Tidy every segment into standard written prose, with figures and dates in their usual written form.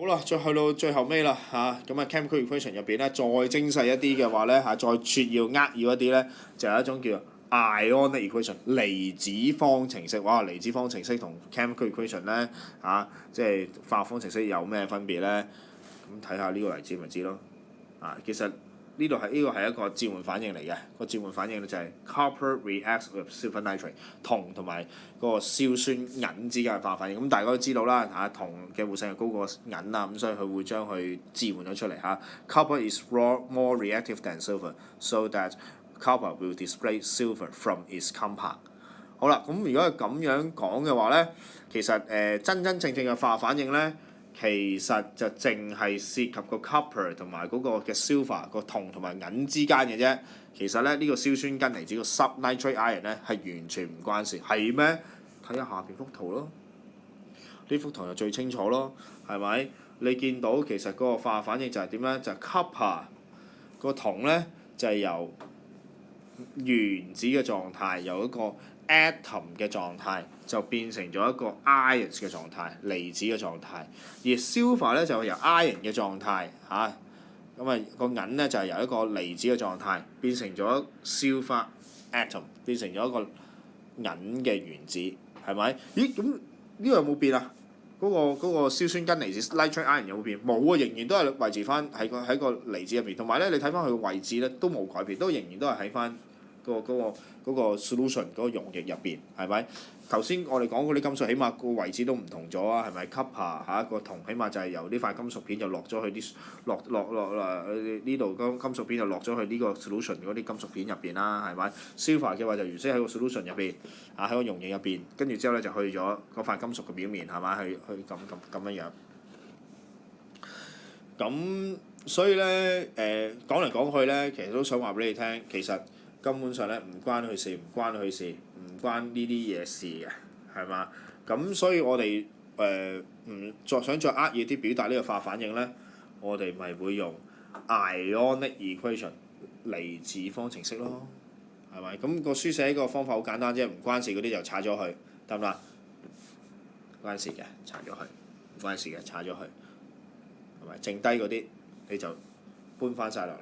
好啦，再去到最後尾啦嚇，咁chemical equation 入邊咧，再精細一啲嘅話咧嚇，再撮要扼要一啲咧，就有一種叫 ionic equation 離子方程式。哇！離子方程式同 chemical equation 咧即係化學方程式有咩分別咧？咁睇下呢個例子咪知咯。其實呢個係一個轉換反應嚟嘅，個轉換反應咧就係 copper reacts with silver nitrate， 銅同埋嗰個硝酸銀之間嘅化學反應。咁大家都知道啦銅嘅活性係高過銀咁所以佢會將佢置換咗出嚟Copper is more reactive than silver, so that copper will displace silver from its compound。好啦，咁如果係咁樣講嘅話咧，其實真正嘅化學反應咧，其實就淨係涉及個 copper 同埋嗰個嘅 silver 個銅同埋銀之間嘅啫。其實咧呢個硝酸根離子個 subnitrate ion 咧係完全唔關事，係咩？睇下下邊幅圖咯，呢幅圖就最清楚咯，係咪？你見到其實嗰個化學反應就係點咧？就係 copper 個銅咧就係由原子嘅狀態，由一個 atom 嘅狀態就變成咗一個 ions 嘅狀態，離子嘅狀態。而 silver 咧就由 ion 嘅狀態咁個銀咧就係由一個離子嘅狀態變成咗 silver atom， 變成咗一個銀嘅原子，係咪？咦？咁呢個有冇變啊？嗰個硝酸根離子 nitrate ion 有冇變？冇啊，仍然都係維持翻喺個離子入邊。同埋咧，你睇翻佢個位置咧都冇改變，都仍然都係喺翻嗰個 solution 嗰個溶液入邊，係咪？頭先我哋講嗰啲金屬，起碼個位置都唔同咗啊，係咪？copper 個銅，起碼就係由呢塊金屬片就落咗去啲呢度金屬片就落咗去呢個 solution 嗰啲金屬片入邊啦，係咪 ？silver 嘅話就原先喺個 solution 入邊喺個溶液入邊，跟住之後咧就去咗嗰塊金屬嘅表面，係咪？去咁樣樣。咁所以咧講嚟講去咧，其實都想話俾你聽，其實根本上咧唔關佢事，唔關佢事，唔關呢啲嘢事嘅，係嘛？咁所以我哋唔想再扼要啲表達呢個化學反應咧，我哋咪會用 ionic equation 離子方程式咯，係咪？咁個書寫個方法好簡單啫，唔關事嗰啲就踩咗去，得唔得？關事嘅踩咗去，唔關事嘅踩咗去，係咪？剩低嗰啲你就搬翻晒落嚟。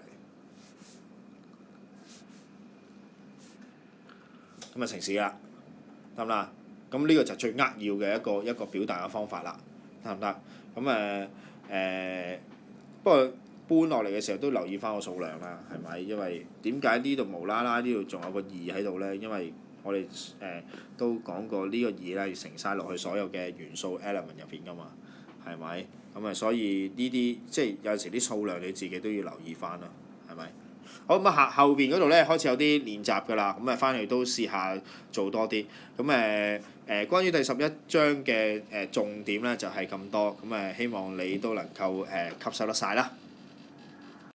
咁成事啦，得唔得？咁呢個就最扼要嘅一個表達嘅方法啦，得唔得？咁不過搬落嚟嘅時候都留意翻個數量啦，係咪？因為點解呢度無啦啦呢度仲有個2喺度咧？因為我哋都講過呢個2咧要乘晒落去所有嘅元素 element 入邊噶嘛，係咪？咁所以呢啲即係有時啲數量你自己都要留意翻啦，係咪？好咁後邊嗰度咧開始有啲練習㗎啦，咁翻去都試下做多啲。咁關於第11章嘅重點咧就係咁多，咁希望你都能夠吸收得晒啦。